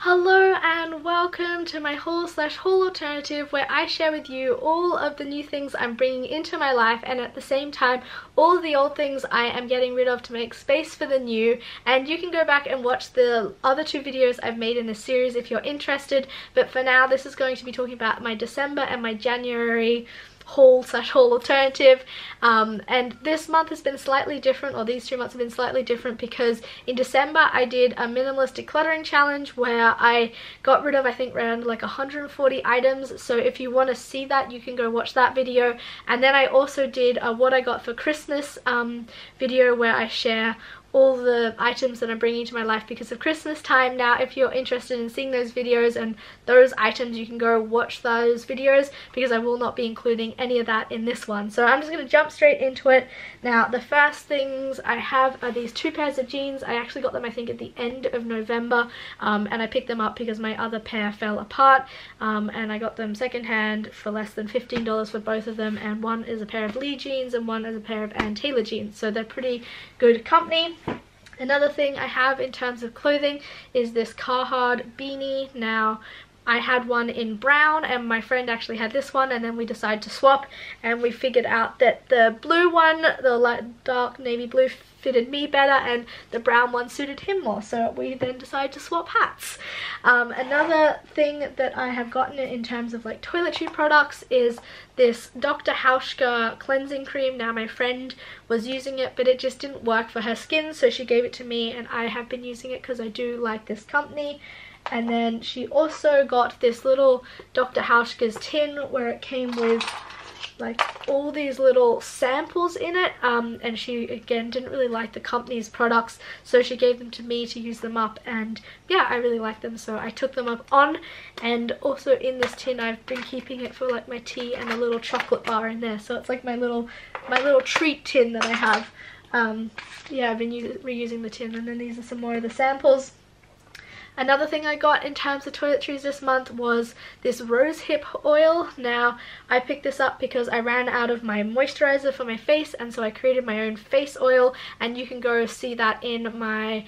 Hello and welcome to my haul/haul alternative, where I share with you all of the new things I'm bringing into my life, and at the same time all of the old things I am getting rid of to make space for the new. And you can go back and watch the other two videos I've made in this series if you're interested, but for now this is going to be talking about my December and my January haul/haul alternative. And this month has been slightly different, or these 2 months have been slightly different, because in December I did a minimalist decluttering challenge where I got rid of, I think, around like 140 items. So if you want to see that, you can go watch that video. And then I also did a what I got for Christmas video where I share all the items that I'm bringing to my life because of Christmas time. Now, if you're interested in seeing those videos and those items, you can go watch those videos, because I will not be including any of that in this one. So I'm just going to jump straight into it. Now, the first things I have are these 2 pairs of jeans. I actually got them, I think, at the end of November, and I picked them up because my other pair fell apart, and I got them secondhand for less than $15 for both of them, and one is a pair of Lee jeans and one is a pair of Ann Taylor jeans, so they're pretty good company. Another thing I have in terms of clothing is this Carhartt beanie. Now, I had one in brown and my friend actually had this one, and then we decided to swap, and we figured out that the blue one, the light dark navy blue, fitted me better and the brown one suited him more, so we then decided to swap hats. Another thing that I have gotten in terms of like toiletry products is this Dr. Hauschka cleansing cream. Now, my friend was using it but it just didn't work for her skin, so she gave it to me, and I have been using it because I do like this company. And then she also got this little Dr. Hauschka's tin where it came with like all these little samples in it, and she again didn't really like the company's products, so she gave them to me to use them up, and yeah, I really like them, so I took them up on. And also in this tin I've been keeping it for like my tea and a little chocolate bar in there, so it's like my little treat tin that I have. Yeah, I've been reusing the tin. And then these are some more of the samples. Another thing I got in terms of toiletries this month was this Rosehip Oil. Now, I picked this up because I ran out of my moisturizer for my face, and so I created my own face oil, and you can go see that in my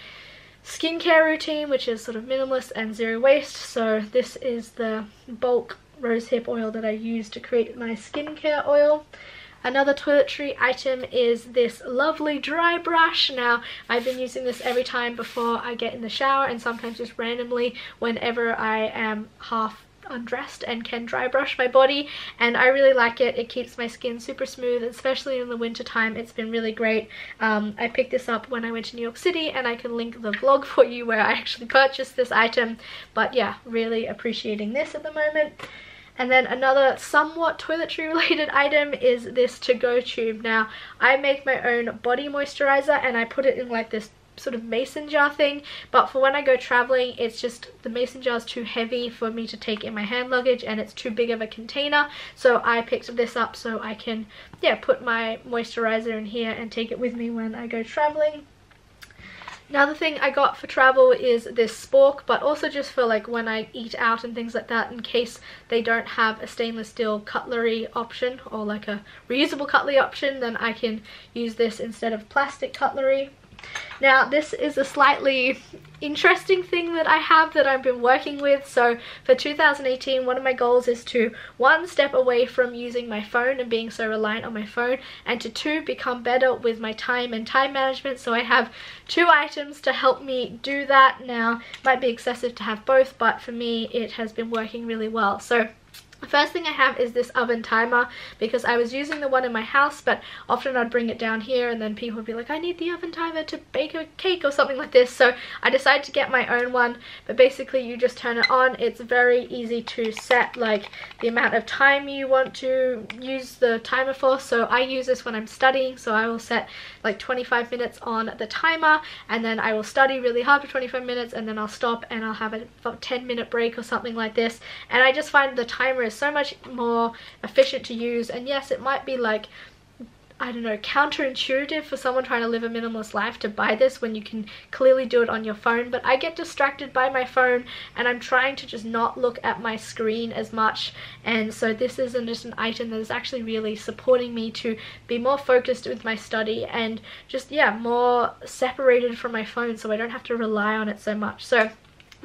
skincare routine, which is sort of minimalist and zero waste. So this is the bulk Rosehip oil that I use to create my skincare oil. Another toiletry item is this lovely dry brush. Now, I've been using this every time before I get in the shower, and sometimes just randomly whenever I am half undressed and can dry brush my body, and I really like it. It keeps my skin super smooth, especially in the winter time. It's been really great. I picked this up when I went to New York City, and I can link the vlog for you where I actually purchased this item. But yeah, really appreciating this at the moment. And then another somewhat toiletry related item is this to-go tube. Now, I make my own body moisturizer and I put it in like this sort of mason jar thing, but for when I go traveling, it's just the mason jar is too heavy for me to take in my hand luggage, and it's too big of a container, so I picked this up so I can, yeah, put my moisturizer in here and take it with me when I go traveling. Another thing I got for travel is this spork, but also just for like when I eat out and things like that, in case they don't have a stainless steel cutlery option or like a reusable cutlery option, then I can use this instead of plastic cutlery. Now, this is a slightly interesting thing that I have that I've been working with. So for 2018, one of my goals is to 1, step away from using my phone and being so reliant on my phone, and to 2, become better with my time and time management. So I have 2 items to help me do that. Now, it might be excessive to have both, but for me it has been working really well. So the first thing I have is this oven timer, because I was using the one in my house, but often I'd bring it down here and then people would be like, I need the oven timer to bake a cake or something like this. So I decided to get my own one, but basically you just turn it on. It's very easy to set like the amount of time you want to use the timer for. So I use this when I'm studying, so I will set like 25 minutes on the timer, and then I will study really hard for 25 minutes, and then I'll stop and I'll have a 10-minute break or something like this. And I just find the timer is so much more efficient to use. And yes, it might be like, I don't know, counterintuitive for someone trying to live a minimalist life to buy this when you can clearly do it on your phone, but I get distracted by my phone and I'm trying to just not look at my screen as much, and so this is just an item that is actually really supporting me to be more focused with my study and just, yeah, more separated from my phone, so I don't have to rely on it so much. So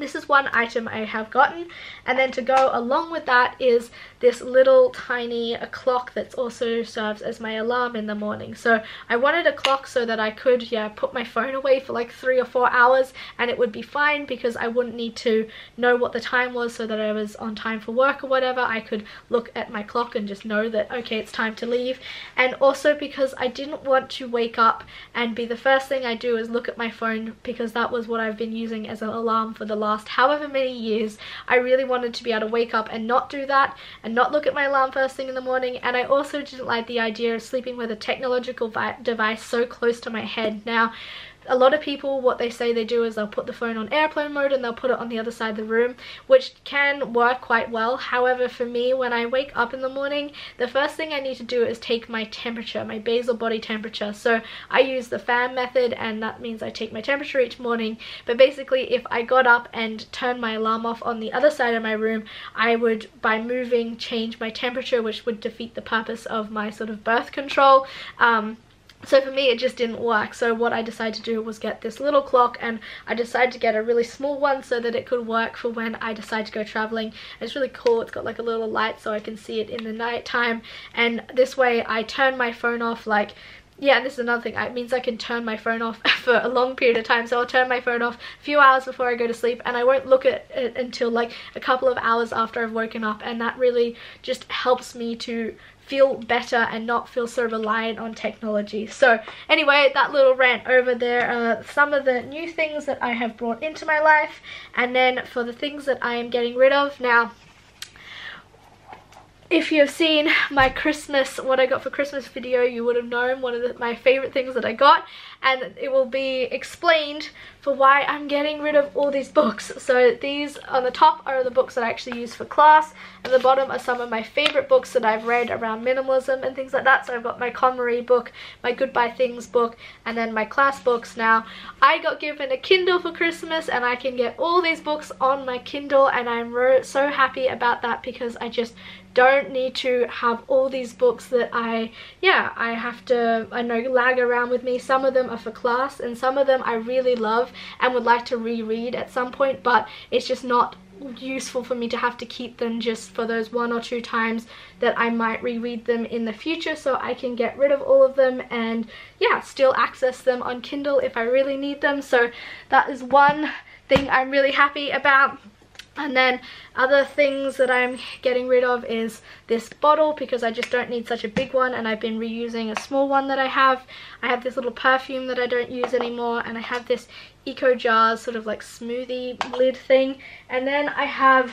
This is one item I have gotten, and then to go along with that is this little tiny clock that also serves as my alarm in the morning. So I wanted a clock so that I could put my phone away for like 3 or 4 hours and it would be fine, because I wouldn't need to know what the time was so that I was on time for work or whatever. I could look at my clock and just know that, okay, it's time to leave. And also because I didn't want to wake up and be the first thing I do is look at my phone, because that was what I've been using as an alarm for the last however many years. I really wanted to be able to wake up and not do that and not look at my alarm first thing in the morning. And I also didn't like the idea of sleeping with a technological device so close to my head. Now, a lot of people, what they say they do is they'll put the phone on airplane mode and they'll put it on the other side of the room, which can work quite well. However, for me, when I wake up in the morning, the first thing I need to do is take my temperature, my basal body temperature. So I use the fan method, and that means I take my temperature each morning. But basically, if I got up and turned my alarm off on the other side of my room, I would, by moving, change my temperature, which would defeat the purpose of my sort of birth control. So for me, it just didn't work. So what I decided to do was get this little clock, and I decided to get a really small one so that it could work for when I decide to go traveling. And it's really cool. It's got like a little light so I can see it in the night time, and this way I turn my phone off, like, yeah, and this is another thing, it means I can turn my phone off for a long period of time. So I'll turn my phone off a few hours before I go to sleep, and I won't look at it until like a couple of hours after I've woken up, and that really just helps me to feel better and not feel so reliant on technology. So anyway, that little rant over there are some of the new things that I have brought into my life, and then for the things that I am getting rid of. Now, if you've seen my Christmas, what I got for Christmas video, you would have known one of my favorite things that I got, and it will be explained for why I'm getting rid of all these books. So these on the top are the books that I actually use for class, and the bottom are some of my favorite books that I've read around minimalism and things like that. So I've got my KonMari book, my Goodbye Things book, and then my class books. Now, I got given a Kindle for Christmas, and I can get all these books on my Kindle, and I'm so happy about that, because I just don't need to have all these books that I have to, lag around with me. Some of them are for class, and some of them I really love and would like to reread at some point, but it's just not useful for me to have to keep them just for those 1 or 2 times that I might reread them in the future. So I can get rid of all of them and still access them on Kindle if I really need them. So that is one thing I'm really happy about. And then other things that I'm getting rid of is this bottle, because I just don't need such a big one, and I've been reusing a small one that I have. I have this little perfume that I don't use anymore, and I have this Eco Jars sort of like smoothie lid thing. And then I have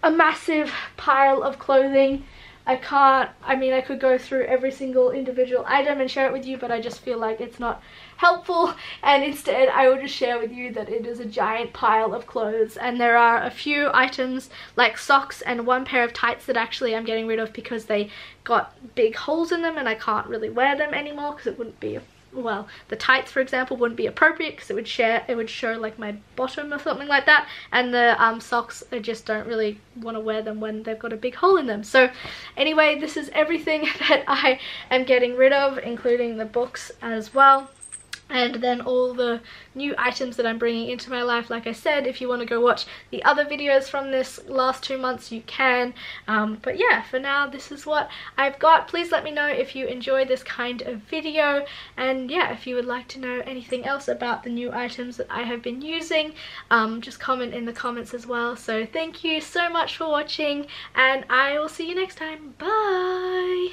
a massive pile of clothing. I could go through every single individual item and share it with you, but I just feel like it's not helpful, and instead I will just share with you that it is a giant pile of clothes. And there are a few items like socks and one pair of tights that actually I'm getting rid of because they got big holes in them and I can't really wear them anymore, because it wouldn't be, well, the tights for example wouldn't be appropriate because it would show like my bottom or something like that, and the socks, I just don't really want to wear them when they've got a big hole in them. So anyway, this is everything that I am getting rid of, including the books as well. And then all the new items that I'm bringing into my life. Like I said, if you want to go watch the other videos from this last 2 months, you can. But yeah, for now, this is what I've got. Please let me know if you enjoy this kind of video. And yeah, if you would like to know anything else about the new items that I have been using, just comment in the comments as well. So thank you so much for watching, and I will see you next time. Bye!